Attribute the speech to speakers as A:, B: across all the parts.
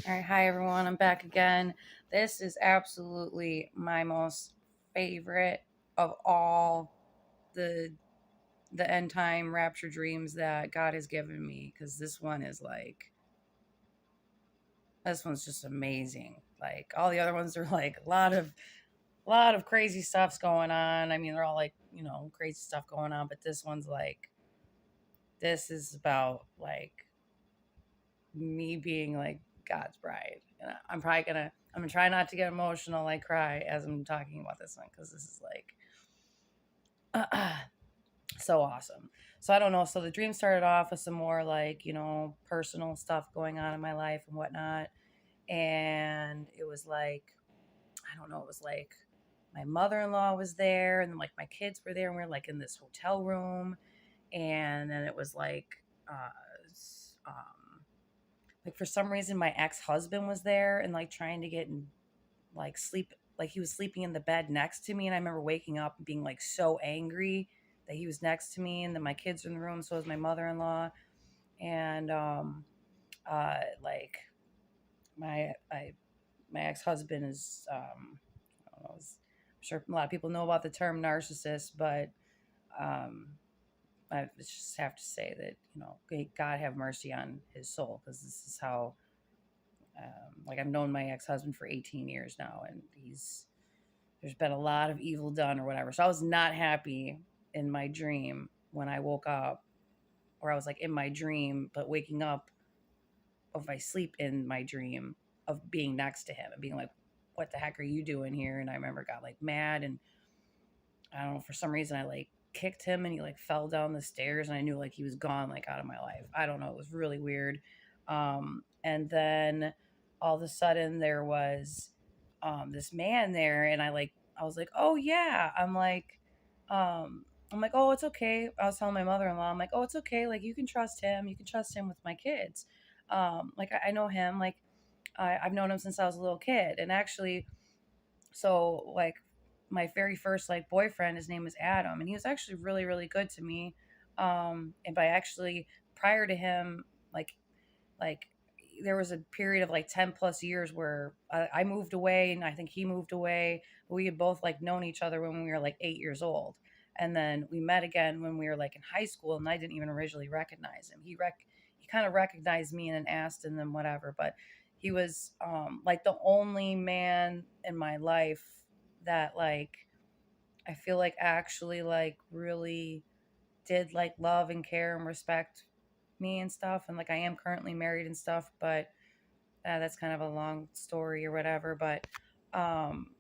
A: All right, hi everyone. I'm back again. This is absolutely my most favorite of all the end time rapture dreams that God has given me because this one's just amazing. Like all the other ones are like a lot of crazy stuff's going on. I mean, they're all like, crazy stuff going on, but this is about like me being like God's bride. And I'm gonna try not to get emotional, like cry as I'm talking about this one because this is like so awesome. So I don't know. So the dream started off with some more like personal stuff going on in my life and whatnot, and it was like I don't know. It was like my mother-in-law was there, and then like my kids were there, and we were like in this hotel room, and then it was like for some reason my ex-husband was there and like trying to get in like sleep, like he was sleeping in the bed next to me, and I remember waking up and being like so angry that he was next to me, and then my kids were in the room, so was my mother-in-law, and like my ex-husband is I don't know, I'm sure a lot of people know about the term narcissist, but um I just have to say that God have mercy on his soul, because this is how like I've known my ex-husband for 18 years now, and there's been a lot of evil done or whatever. So I was not happy in my dream when I woke up, or I was like in my dream, but waking up of my sleep in my dream of being next to him and being like, what the heck are you doing here? And I remember got like mad, and I don't know, for some reason I like kicked him and he like fell down the stairs, and I knew like he was gone, like out of my life. I don't know. It was really weird. And then all of a sudden there was this man there, and I was like, oh yeah. I'm like, oh, it's okay. I was telling my mother-in-law, I'm like, oh, it's okay. Like, you can trust him. You can trust him with my kids. Like, I know him. Like, I've known him since I was a little kid. And actually, so like my very first like boyfriend, his name was Adam, and he was actually really, really good to me. And by actually prior to him, like like there was a period of like 10 plus years where I moved away, and I think he moved away. We had both like known each other when we were like 8 years old. And then we met again when we were like in high school, and I didn't even originally recognize him. He kind of recognized me and then asked, and then whatever. But he was like the only man in my life that like I feel like actually like really did like love and care and respect me and stuff. And like I am currently married and stuff, but that's kind of a long story or whatever. Um,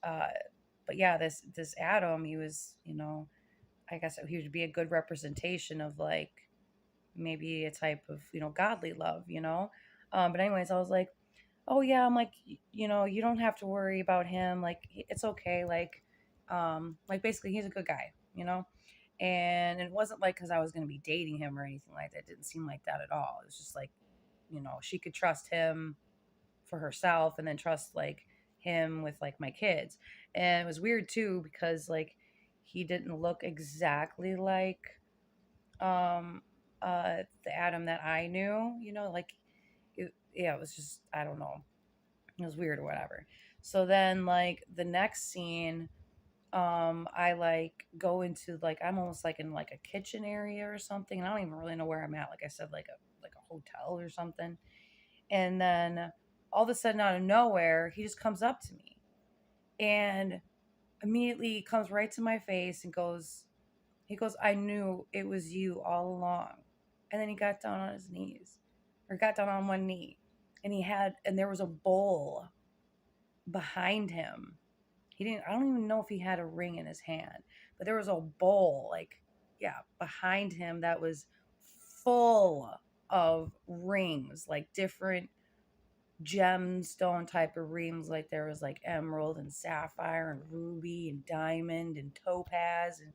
A: uh, but yeah, this Adam, he was, I guess he would be a good representation of like maybe a type of godly love, But anyways, I was like, oh yeah, I'm like, you don't have to worry about him. Like it's okay. Like basically he's a good guy, And it wasn't like because I was going to be dating him or anything like that. It didn't seem like that at all. It was just like, she could trust him for herself, and then trust like him with like my kids. And it was weird too because like he didn't look exactly like um the Adam that I knew, like yeah, it was just, I don't know. It was weird or whatever. So then like the next scene, I like go into like I'm almost like in like a kitchen area or something. And I don't even really know where I'm at. Like I said, like a hotel or something. And then all of a sudden out of nowhere, he just comes up to me and immediately comes right to my face and he goes, I knew it was you all along. And then he got down on his knees, or got down on one knee, and there was a bowl behind him. I don't even know if he had a ring in his hand, but there was a bowl, like, yeah, behind him that was full of rings, like different gemstone type of rings. Like there was like emerald and sapphire and ruby and diamond and topaz, and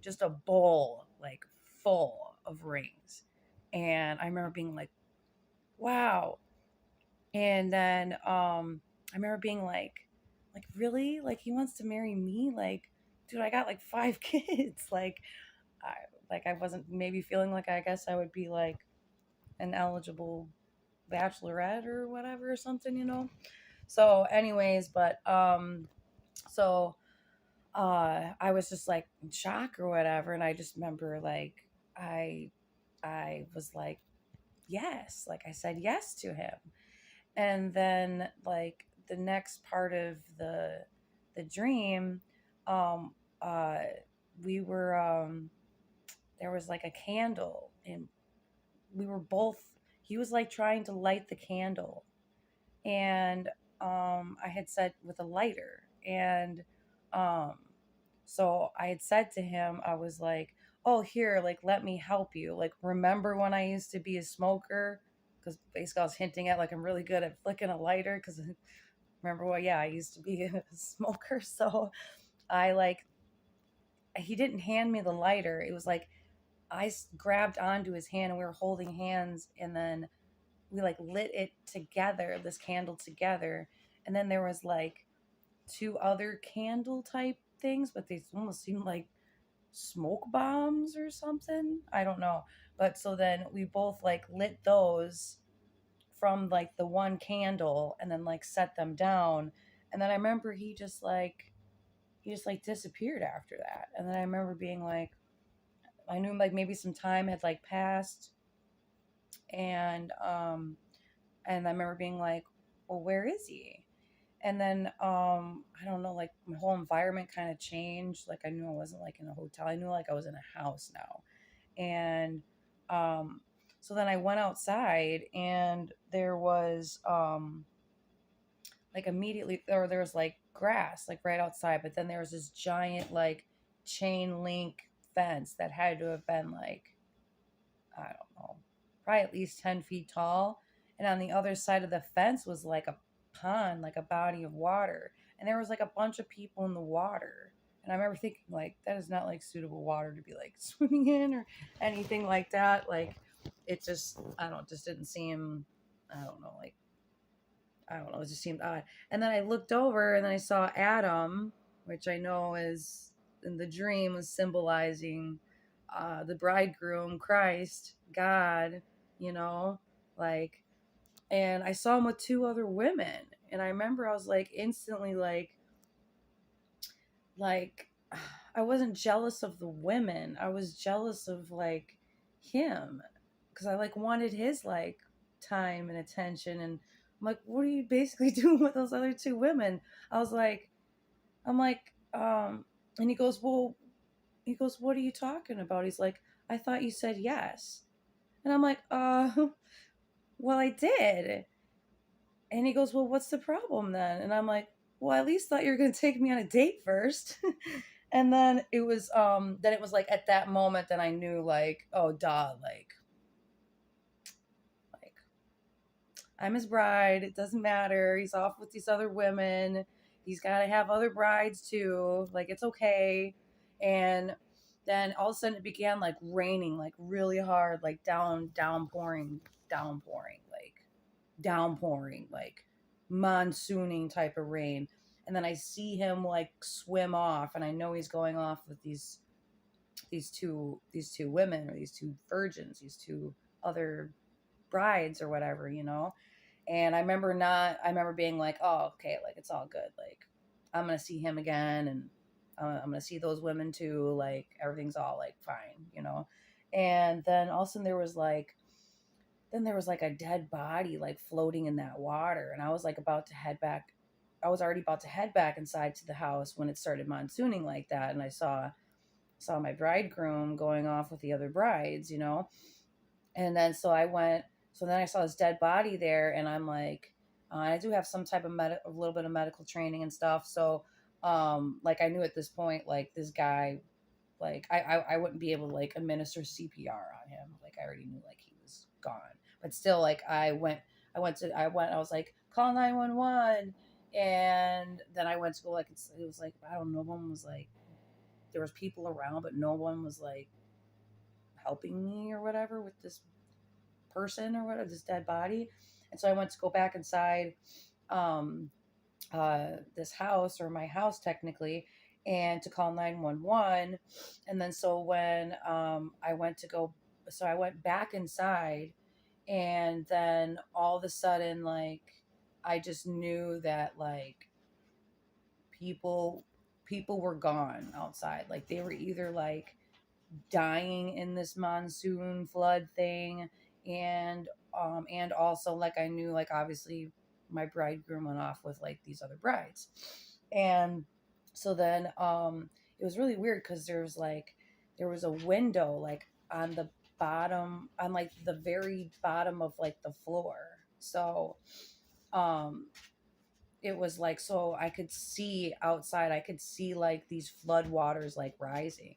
A: just a bowl like full of rings. And I remember being like, wow. And then I remember being like really? Like he wants to marry me? Like, dude, I got like 5 kids. I wasn't maybe feeling like I guess I would be like an eligible bachelorette or whatever or something, So anyways, but so I was just like in shock or whatever, and I just remember like I I was like yes, like I said yes to him. And then like the next part of the dream, um uh we were there was like a candle, and we were both he was like trying to light the candle, and I had said with a lighter, and um so I had said to him, I was like, oh, here, like let me help you, like remember when I used to be a smoker, because basically I was hinting at like I'm really good at flicking a lighter, because remember what, yeah, I used to be a smoker. So I like he didn't hand me the lighter, it was like grabbed onto his hand and we were holding hands, and then we like lit it together, this candle together. And then there was like two other candle type things, but they almost seemed like smoke bombs or something, I don't know. But so then we both like lit those from like the one candle, and then like set them down. And then I remember he just like disappeared after that. And then I remember being like, I knew like maybe some time had like passed, and I remember being like, well, where is he? And then I don't know, like my whole environment kind of changed. Like I knew I wasn't like in a hotel, I knew like I was in a house now. And um so then I went outside, and there was like immediately there was like grass like right outside, but then there was this giant like chain link fence that had to have been like, I don't know, probably at least 10 feet tall. And on the other side of the fence was like a pond, like a body of water. And there was like a bunch of people in the water. And I remember thinking, like, that is not like suitable water to be like swimming in or anything like that. Like, it just, I don't know, just didn't seem, I don't know, like, I don't know, it just seemed odd. And then I looked over, and then I saw Adam, which I know is in the dream was symbolizing the bridegroom, Christ, God, you know, like, and I saw him with two other women. And I remember I was like instantly like I wasn't jealous of the women. I was jealous of like him, because I like wanted his like time and attention. And I'm like, what are you basically doing with those other two women? I was like, I'm like, and he goes, what are you talking about? He's like, I thought you said yes. And I'm like, well, I did. And he goes, well, what's the problem then? And I'm like, well, I at least thought you were going to take me on a date first. And then it was like at that moment that I knew like, oh, duh, like I'm his bride. It doesn't matter. He's off with these other women. He's got to have other brides too. Like, it's okay. And then all of a sudden it began like raining, like really hard, like downpouring, like monsooning type of rain. And then I see him like swim off, and I know he's going off with these two women, or these two virgins, these two other brides or whatever. And I remember being like, oh, okay, like it's all good. Like I'm gonna see him again, and I'm gonna see those women too. Like everything's all like fine. And then all of a sudden there was like a dead body like floating in that water, and I was like about to head back. I was already about to head back inside to the house when it started monsooning like that, and I saw my bridegroom going off with the other brides. And then so then I saw this dead body there, and I'm like, I do have some type of a little bit of medical training and stuff. So like I knew at this point like this guy, like I wouldn't be able to like administer CPR on him. Like I already knew like he was gone. But still, like I was like, call 911. And then I went to go, like, it was like, I don't know, no one was like, there was people around, but no one was like helping me or whatever with this person or whatever, this dead body. And so I went to go back inside um this house, or my house technically, and to call 911. And then so when I went back inside, And then all of a sudden, like, I just knew that, like, people people were gone outside. Like, they were either like dying in this monsoon flood thing, and also, like, I knew, like, obviously my bridegroom went off with like these other brides. And so then it was really weird because there was a window, like, on the bottom, on like the very bottom of like the floor. So um it was like, so I could see outside, I could see like these flood waters like rising,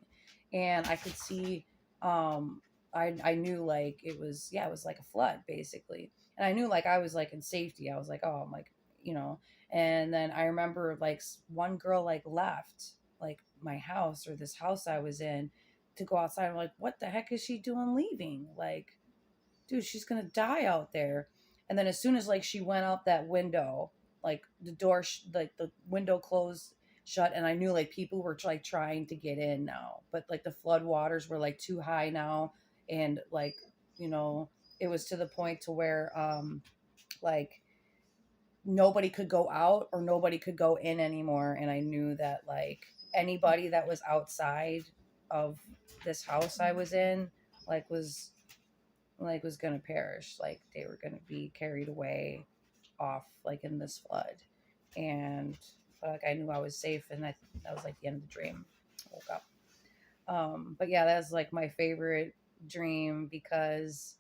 A: and I could see, um I knew, like, it was, yeah, it was like a flood basically. And I knew, like, I was like in safety. I was like, oh, I'm like, you know. And then I remember, like, one girl like left like my house, or this house I was in, to go outside. I'm like, what the heck is she doing leaving? Like, dude, she's gonna die out there. And then as soon as, like, she went out that window, like the door, like the window closed shut, and I knew, like, people were like trying to get in now, but like the flood waters were like too high now. And like, you know, it was to the point to where like nobody could go out or nobody could go in anymore. And I knew that, like, anybody that was outside of this house I was in, like, was gonna perish. Like, they were gonna be carried away off, like, in this flood. And like, I knew I was safe, and that was like the end of the dream. I woke up. But yeah, that's like my favorite dream because,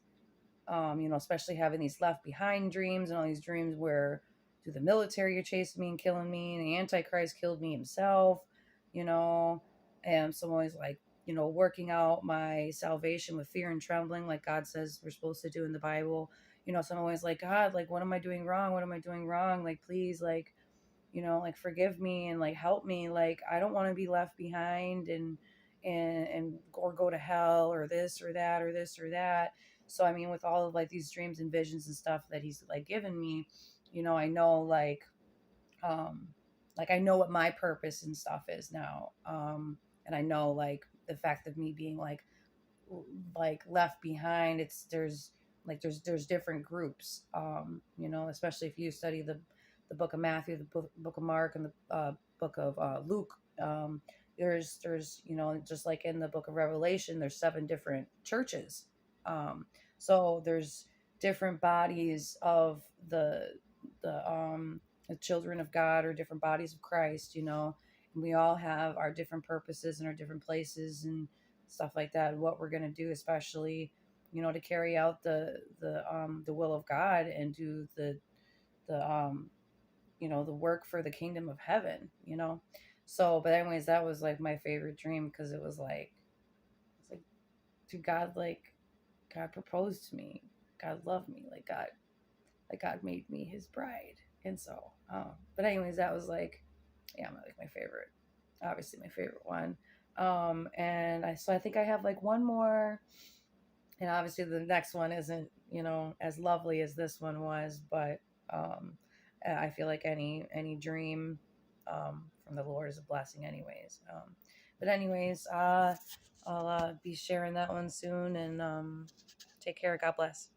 A: especially having these left behind dreams, and all these dreams where through the military you're chasing me and killing me, and the Antichrist killed me himself, you know. And so I'm always like, working out my salvation with fear and trembling, like God says we're supposed to do in the Bible. So I'm always like, God, like, what am I doing wrong? What am I doing wrong? Like, please, like, like, forgive me and like help me. Like, I don't want to be left behind, and or go to hell, or this or that, or this or that. So I mean, with all of like these dreams and visions and stuff that he's like given me, I know, like I know what my purpose and stuff is now. And I know, like, the fact of me being like left behind, it's there's different groups, especially if you study the book of Matthew, the book of Mark, and the book of Luke. There's just like in the book of Revelation, there's 7 different churches. So there's different bodies of the children of God, or different bodies of Christ, and we all have our different purposes and our different places and stuff like that, what we're going to do, especially, to carry out the will of God, and do the work for the kingdom of heaven. So, but anyways, that was like my favorite dream, because it was like, dude, God proposed to me. God loved me. God made me his bride. And so, but anyways, that was like, yeah, like my favorite, obviously my favorite one. And I think I have like one more, and obviously the next one isn't, as lovely as this one was, but um, I feel like any dream from the Lord is a blessing, anyways. But anyways, I'll be sharing that one soon, and take care. God bless.